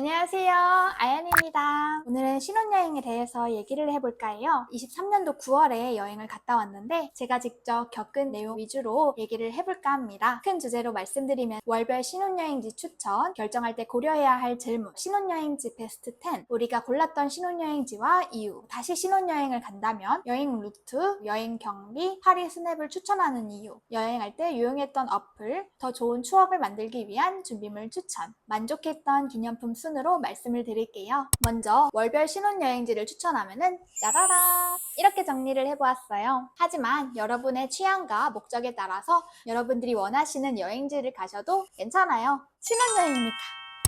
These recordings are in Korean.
안녕하세요. 아연입니다. 오늘은 신혼여행에 대해서 얘기를 해볼까 해요. 23년도 9월에 여행을 갔다 왔는데 제가 직접 겪은 내용 위주로 얘기를 해볼까 합니다. 큰 주제로 말씀드리면 월별 신혼여행지 추천, 결정할 때 고려해야 할 질문, 신혼여행지 베스트 10, 우리가 골랐던 신혼여행지와 이유, 다시 신혼여행을 간다면 여행 루트, 여행 경비, 파리 스냅을 추천하는 이유, 여행할 때 유용했던 어플, 더 좋은 추억을 만들기 위한 준비물 추천, 만족했던 기념품 순으로 말씀을 드릴게요. 먼저 월별 신혼여행지를 추천하면은 짜라라 이렇게 정리를 해보았어요. 하지만 여러분의 취향과 목적에 따라서 여러분들이 원하시는 여행지를 가셔도 괜찮아요. 신혼여행이니까.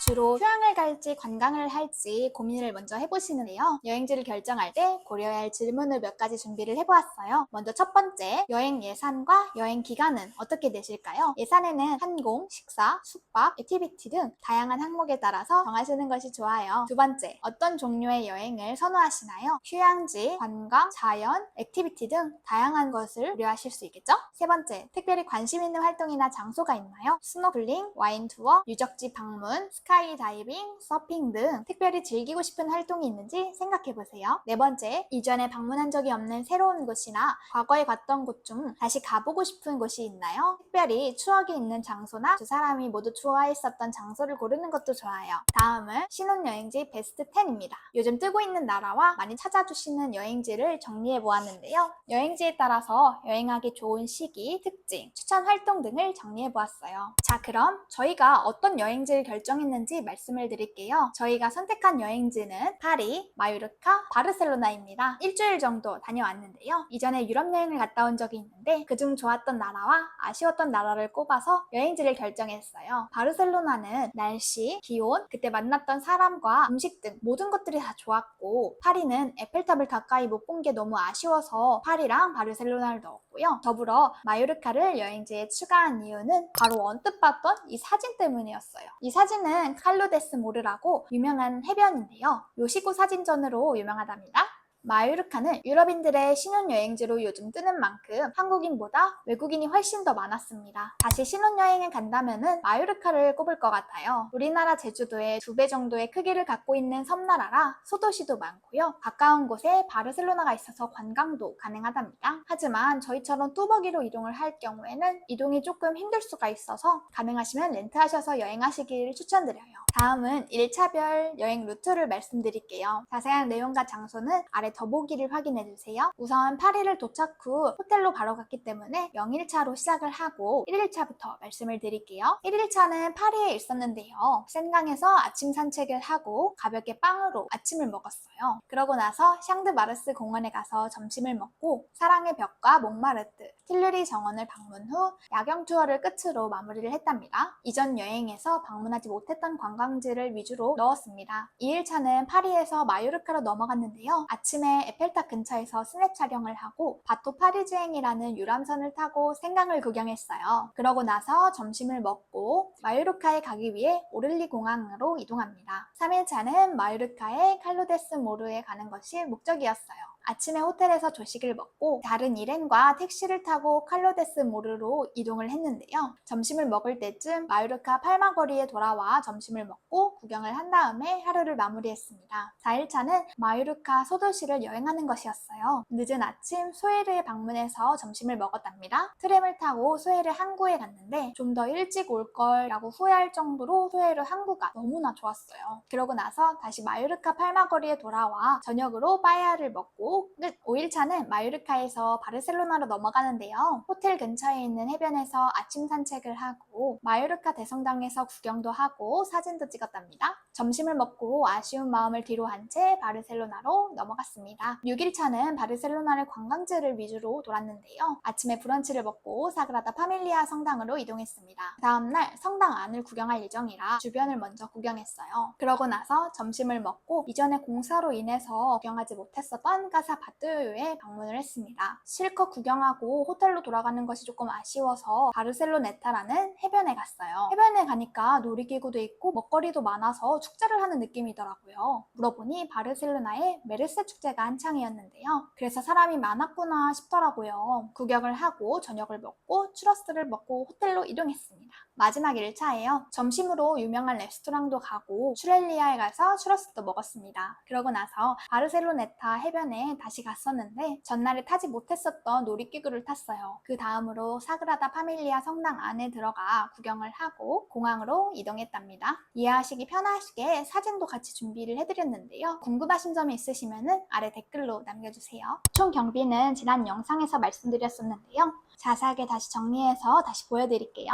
주로 휴양을 갈지 관광을 할지 고민을 먼저 해보시는데요. 여행지를 결정할 때 고려해야 할 질문을 몇 가지 준비를 해보았어요. 먼저 첫 번째, 여행 예산과 여행 기간은 어떻게 내실까요? 예산에는 항공, 식사, 숙박, 액티비티 등 다양한 항목에 따라서 정하시는 것이 좋아요. 두 번째, 어떤 종류의 여행을 선호하시나요? 휴양지, 관광, 자연, 액티비티 등 다양한 것을 고려하실 수 있겠죠? 세 번째, 특별히 관심 있는 활동이나 장소가 있나요? 스노클링, 와인 투어, 유적지 방문, 스카이 다이빙, 서핑 등 특별히 즐기고 싶은 활동이 있는지 생각해보세요. 네 번째, 이전에 방문한 적이 없는 새로운 곳이나 과거에 갔던 곳 중 다시 가보고 싶은 곳이 있나요? 특별히 추억이 있는 장소나 두 사람이 모두 좋아했었던 장소를 고르는 것도 좋아요. 다음은 신혼여행지 베스트 10입니다. 요즘 뜨고 있는 나라와 많이 찾아주시는 여행지를 정리해보았는데요. 여행지에 따라서 여행하기 좋은 시기, 특징, 추천 활동 등을 정리해보았어요. 자, 그럼 저희가 어떤 여행지를 결정했는지 말씀을 드릴게요. 저희가 선택한 여행지는 파리, 마요르카, 바르셀로나입니다. 일주일 정도 다녀왔는데요. 이전에 유럽 여행을 갔다 온 적이 있는데 그중 좋았던 나라와 아쉬웠던 나라를 꼽아서 여행지를 결정했어요. 바르셀로나는 날씨, 기온, 그때 만났던 사람과 음식 등 모든 것들이 다 좋았고, 파리는 에펠탑을 가까이 못 본 게 너무 아쉬워서 파리랑 바르셀로나를 넣었고요. 더불어 마요르카를 여행지에 추가한 이유는 바로 언뜻 봤던 이 사진 때문이었어요. 이 사진은 칼로데스 모르라고 유명한 해변인데요. 요시고 사진전으로 유명하답니다. 마요르카는 유럽인들의 신혼여행지로 요즘 뜨는 만큼 한국인보다 외국인이 훨씬 더 많았습니다. 다시 신혼여행을 간다면은 마요르카를 꼽을 것 같아요. 우리나라 제주도의 2배 정도의 크기를 갖고 있는 섬나라라 소도시도 많고요. 가까운 곳에 바르셀로나가 있어서 관광도 가능하답니다. 하지만 저희처럼 뚜벅이로 이동을 할 경우에는 이동이 조금 힘들 수가 있어서 가능하시면 렌트하셔서 여행하시기를 추천드려요. 다음은 1차별 여행 루트를 말씀드릴게요. 자세한 내용과 장소는 아래 더보기를 확인해주세요. 우선 파리를 도착 후 호텔로 바로 갔기 때문에 0일차로 시작을 하고 1일차부터 말씀을 드릴게요. 1일차는 파리에 있었는데요. 센강에서 아침 산책을 하고 가볍게 빵으로 아침을 먹었어요. 그러고 나서 샹드마르스 공원에 가서 점심을 먹고 사랑의 벽과 몽마르트, 틸르리 정원을 방문 후 야경 투어를 끝으로 마무리를 했답니다. 이전 여행에서 방문하지 못했던 관광지를 위주로 넣었습니다. 2일차는 파리에서 마요르카로 넘어갔는데요. 아침에 에펠탑 근처에서 스냅 촬영을 하고 바토 파리지행이라는 유람선을 타고 생강을 구경했어요. 그러고 나서 점심을 먹고 마요르카에 가기 위해 오를리 공항으로 이동합니다. 3일차는 마요르카의 칼로데스 모르에 가는 것이 목적이었어요. 아침에 호텔에서 조식을 먹고 다른 일행과 택시를 타고 칼로데스 모르로 이동을 했는데요. 점심을 먹을 때쯤 마요르카 팔마거리에 돌아와 점심을 먹고 구경을 한 다음에 하루를 마무리했습니다. 4일차는 마요르카 소도시를 여행하는 것이었어요. 늦은 아침 소에르에 방문해서 점심을 먹었답니다. 트램을 타고 소에르 항구에 갔는데 좀 더 일찍 올 걸라고 후회할 정도로 소에르 항구가 너무나 좋았어요. 그러고 나서 다시 마요르카 팔마거리에 돌아와 저녁으로 빠에야를 먹고 끝! 5일차는 마요르카에서 바르셀로나로 넘어가는데요. 호텔 근처에 있는 해변에서 아침 산책을 하고 마요르카 대성당에서 구경도 하고 사진도 찍었답니다. 점심을 먹고 아쉬운 마음을 뒤로 한 채 바르셀로나로 넘어갔습니다. 6일차는 바르셀로나를 관광지를 위주로 돌았는데요. 아침에 브런치를 먹고 사그라다 파밀리아 성당으로 이동했습니다. 다음날 성당 안을 구경할 예정이라 주변을 먼저 구경했어요. 그러고 나서 점심을 먹고 이전에 공사로 인해서 구경하지 못했었던 까사바뚜에 방문을 했습니다. 실컷 구경하고 호텔로 돌아가는 것이 조금 아쉬워서 바르셀로네타라는 해변에 갔어요. 해변에 가니까 놀이기구도 있고 먹거리도 많아서 축제를 하는 느낌이더라고요. 물어보니 바르셀로나에 메르세 축제가 한창이었는데요. 그래서 사람이 많았구나 싶더라고요. 구경을 하고 저녁을 먹고 추러스를 먹고 호텔로 이동했습니다. 마지막 1차예요. 점심으로 유명한 레스토랑도 가고 슈렐리아에 가서 추러스도 먹었습니다. 그러고 나서 바르셀로네타 해변에 다시 갔었는데 전날에 타지 못했었던 놀이기구를 탔어요. 그 다음으로 사그라다 파밀리아 성당 안에 들어가 구경을 하고 공항으로 이동했답니다. 이해하시기 편하시게 사진도 같이 준비를 해드렸는데요. 궁금하신 점이 있으시면 아래 댓글로 남겨주세요. 총 경비는 지난 영상에서 말씀드렸었는데요. 자세하게 다시 정리해서 다시 보여드릴게요.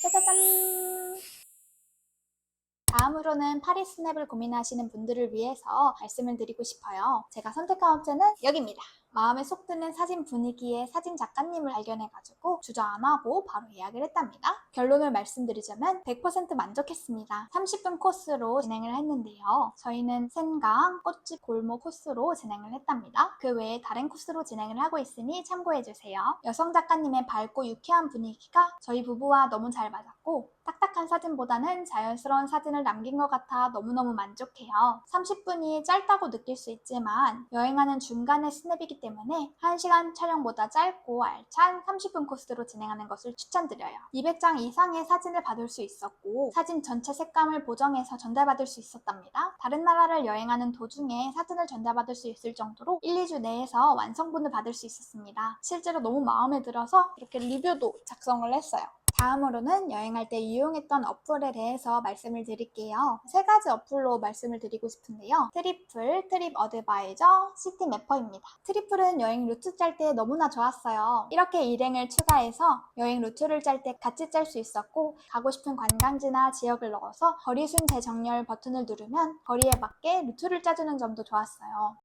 짜자잔! 다음으로는 파리 스냅을 고민하시는 분들을 위해서 말씀을 드리고 싶어요. 제가 선택한 업체는 여기입니다. 마음에 쏙 드는 사진 분위기의 사진 작가님을 발견해가지고 주저안하고 바로 예약을 했답니다. 결론을 말씀드리자면 100% 만족했습니다. 30분 코스로 진행을 했는데요. 저희는 센강, 꽃집 골목 코스로 진행을 했답니다. 그 외에 다른 코스로 진행을 하고 있으니 참고해주세요. 여성 작가님의 밝고 유쾌한 분위기가 저희 부부와 너무 잘 맞았고 딱딱한 사진보다는 자연스러운 사진을 남긴 것 같아 너무너무 만족해요. 30분이 짧다고 느낄 수 있지만 여행하는 중간의 스냅이기 때문에 1시간 촬영보다 짧고 알찬 30분 코스로 진행하는 것을 추천드려요. 200장 이상의 사진을 받을 수 있었고 사진 전체 색감을 보정해서 전달받을 수 있었답니다. 다른 나라를 여행하는 도중에 사진을 전달받을 수 있을 정도로 1, 2주 내에서 완성본을 받을 수 있었습니다. 실제로 너무 마음에 들어서 이렇게 리뷰도 작성을 했어요. 다음으로는 여행할 때 이용했던 어플에 대해서 말씀을 드릴게요. 3가지 어플로 말씀을 드리고 싶은데요. 트리플, 트립 어드바이저, 시티맵퍼입니다. 트리플은 여행 루트 짤 때 너무나 좋았어요. 이렇게 일행을 추가해서 여행 루트를 짤 때 같이 짤 수 있었고 가고 싶은 관광지나 지역을 넣어서 거리순 재정렬 버튼을 누르면 거리에 맞게 루트를 짜주는 점도 좋았어요.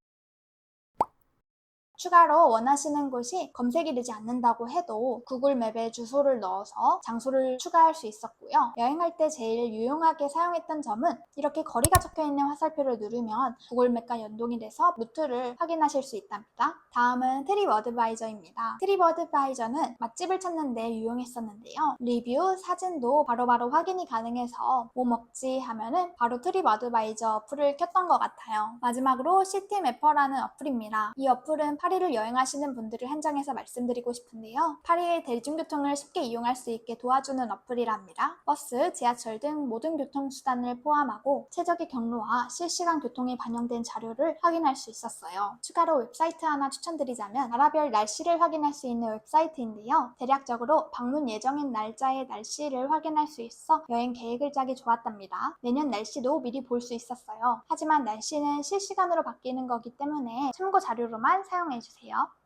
추가로 원하시는 곳이 검색이 되지 않는다고 해도 구글맵에 주소를 넣어서 장소를 추가할 수 있었고요. 여행할 때 제일 유용하게 사용했던 점은 이렇게 거리가 적혀있는 화살표를 누르면 구글맵과 연동이 돼서 루트를 확인하실 수 있답니다. 다음은 트립 어드바이저입니다. 트립 어드바이저는 맛집을 찾는 데 유용했었는데요. 리뷰, 사진도 바로바로 확인이 가능해서 뭐 먹지 하면은 바로 트립 어드바이저 어플을 켰던 것 같아요. 마지막으로 시티맵퍼라는 어플입니다. 이 어플은 파리를 여행하시는 분들을 한정해서 말씀드리고 싶은데요. 파리의 대중교통을 쉽게 이용할 수 있게 도와주는 어플이랍니다. 버스, 지하철 등 모든 교통수단을 포함하고 최적의 경로와 실시간 교통이 반영된 자료를 확인할 수 있었어요. 추가로 웹사이트 하나 추천드리자면 나라별 날씨를 확인할 수 있는 웹사이트인데요. 대략적으로 방문 예정인 날짜의 날씨를 확인할 수 있어 여행 계획을 짜기 좋았답니다. 내년 날씨도 미리 볼 수 있었어요. 하지만 날씨는 실시간으로 바뀌는 거기 때문에 참고 자료로만 사용해주세요.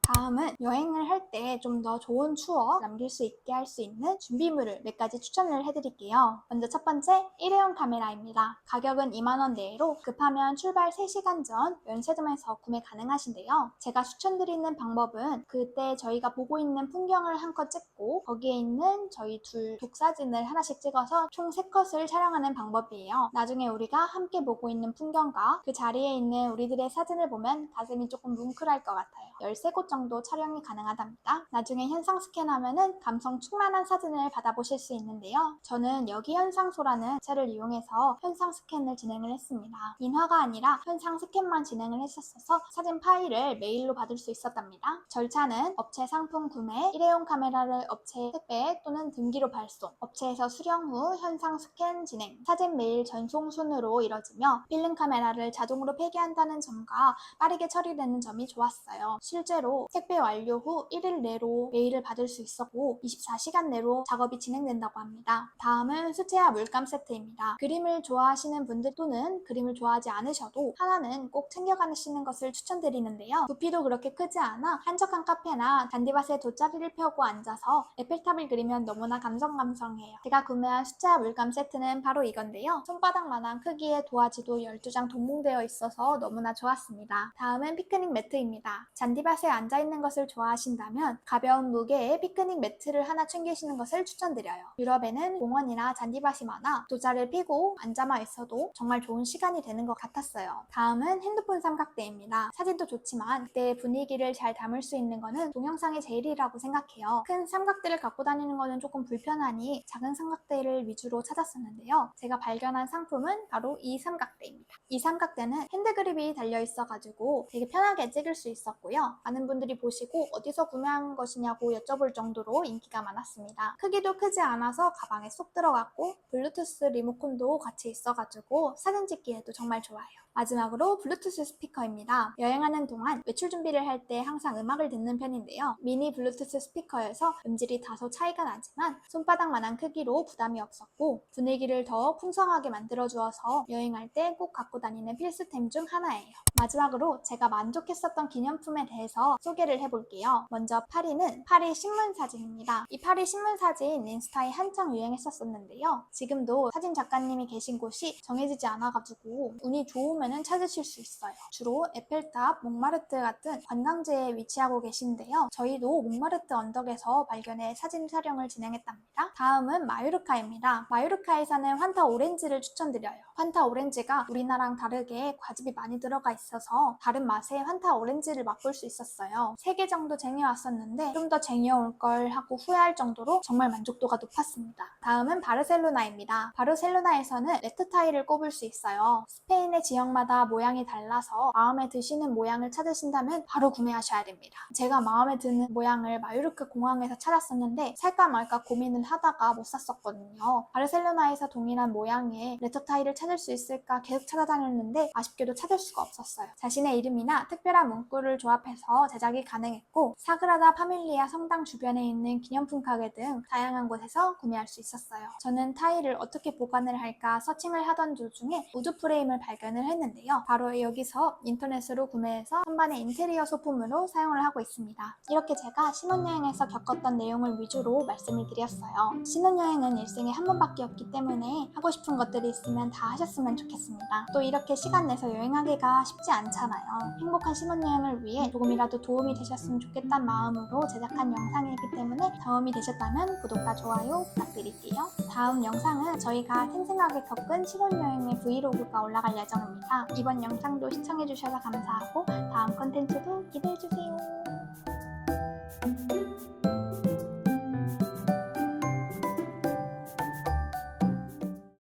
다음은 여행을 할 때 좀 더 좋은 추억 남길 수 있게 할 수 있는 준비물을 몇 가지 추천을 해드릴게요. 먼저 첫 번째, 일회용 카메라입니다. 가격은 2만원 내로 급하면 출발 3시간 전 면세점에서 구매 가능하신데요. 제가 추천드리는 방법은 그때 저희가 보고 있는 풍경을 한컷 찍고 거기에 있는 저희 둘 독사진을 하나씩 찍어서 총 3컷을 촬영하는 방법이에요. 나중에 우리가 함께 보고 있는 풍경과 그 자리에 있는 우리들의 사진을 보면 가슴이 조금 뭉클할 것 같아요. 13곳 정도 촬영이 가능하답니다. 나중에 현상 스캔하면은 감성 충만한 사진을 받아보실 수 있는데요. 저는 여기 현상소라는 채를 이용해서 현상 스캔을 진행을 했습니다. 인화가 아니라 현상 스캔만 진행을 했었어서 사진 파일을 메일로 받을 수 있었답니다. 절차는 업체 상품 구매, 일회용 카메라를 업체 택배 또는 등기로 발송, 업체에서 수령 후 현상 스캔 진행, 사진 메일 전송 순으로 이뤄지며 필름 카메라를 자동으로 폐기한다는 점과 빠르게 처리되는 점이 좋았어요. 실제로 택배 완료 후 1일 내로 메일을 받을 수 있었고 24시간 내로 작업이 진행된다고 합니다. 다음은 수채화 물감 세트입니다. 그림을 좋아하시는 분들 또는 그림을 좋아하지 않으셔도 하나는 꼭 챙겨가시는 것을 추천드리는데요. 부피도 그렇게 크지 않아 한적한 카페나 잔디밭에 돗자리를 펴고 앉아서 에펠탑을 그리면 너무나 감성감성해요. 제가 구매한 수채화 물감 세트는 바로 이건데요. 손바닥만한 크기의 도화지도 12장 동봉되어 있어서 너무나 좋았습니다. 다음은 피크닉 매트입니다. 잔디밭에 앉아있는 것을 좋아하신다면 가벼운 무게의 피크닉 매트를 하나 챙기시는 것을 추천드려요. 유럽에는 공원이나 잔디밭이 많아 돗자리를 피고 앉아만 있어도 정말 좋은 시간이 되는 것 같았어요. 다음은 핸드폰 삼각대입니다. 사진도 좋지만 그때의 분위기를 잘 담을 수 있는 거는 동영상이 제일이라고 생각해요. 큰 삼각대를 갖고 다니는 거는 조금 불편하니 작은 삼각대를 위주로 찾았었는데요. 제가 발견한 상품은 바로 이 삼각대입니다. 이 삼각대는 핸드그립이 달려있어가지고 되게 편하게 찍을 수 있었고요. 많은 분들이 분들이 보시고 어디서 구매한 것이냐고 여쭤볼 정도로 인기가 많았습니다. 크기도 크지 않아서 가방에 쏙 들어갔고 블루투스 리모컨도 같이 있어가지고 사진 찍기에도 정말 좋아요. 마지막으로 블루투스 스피커입니다. 여행하는 동안 외출 준비를 할 때 항상 음악을 듣는 편인데요. 미니 블루투스 스피커여서 음질이 다소 차이가 나지만 손바닥만한 크기로 부담이 없었고 분위기를 더 풍성하게 만들어주어서 여행할 때 꼭 갖고 다니는 필수템 중 하나예요. 마지막으로 제가 만족했었던 기념품에 대해서 소개를 해볼게요. 먼저 파리는 파리 신문 사진입니다. 이 파리 신문 사진 인스타에 한창 유행했었는데요. 지금도 사진 작가님이 계신 곳이 정해지지 않아가지고 운이 좋으면 찾으실 수 있어요. 주로 에펠탑, 몽마르트 같은 관광지에 위치하고 계신데요. 저희도 몽마르트 언덕에서 발견해 사진 촬영을 진행했답니다. 다음은 마요르카입니다. 마요르카에서는 환타 오렌지를 추천드려요. 환타 오렌지가 우리나라랑 다르게 과즙이 많이 들어가 있어서 다른 맛의 환타 오렌지를 맛볼 수 있었어요. 3개 정도 쟁여왔었는데 좀 더 쟁여올 걸 하고 후회할 정도로 정말 만족도가 높았습니다. 다음은 바르셀로나입니다. 바르셀로나에서는 레트 타일을 꼽을 수 있어요. 스페인의 지역마다 모양이 달라서 마음에 드시는 모양을 찾으신다면 바로 구매하셔야 됩니다. 제가 마음에 드는 모양을 마요르카 공항에서 찾았었는데 살까 말까 고민을 하다가 못 샀었거든요. 바르셀로나에서 동일한 모양의 레터 타일을 찾을 수 있을까 계속 찾아다녔는데 아쉽게도 찾을 수가 없었어요. 자신의 이름이나 특별한 문구를 조합해서 제작이 가능했고 사그라다 파밀리아 성당 주변에 있는 기념품 가게 등 다양한 곳에서 구매할 수 있었어요. 저는 타일을 어떻게 보관을 할까 서칭을 하던 도중에 우드 프레임을 발견을 했는데요. 바로 여기서 인터넷으로 구매해서 한반의 인테리어 소품으로 사용을 하고 있습니다. 이렇게 제가 신혼여행에서 겪었던 내용을 위주로 말씀을 드렸어요. 신혼여행은 일생에 한 번밖에 없기 때문에 하고 싶은 것들이 있으면 다 하셨으면 좋겠습니다. 또 이렇게 시간 내서 여행하기가 쉽지 않잖아요. 행복한 신혼여행을 위해 조금이라도 도움이 되셨으면 좋겠다는 마음으로 제작한 영상이기 때문에 도움이 되셨다면 구독과 좋아요 부탁드릴게요. 다음 영상은 저희가 생생하게 겪은 신혼여행의 브이로그가 올라갈 예정입니다. 이번 영상도 시청해주셔서 감사하고 다음 컨텐츠도 기대해주세요.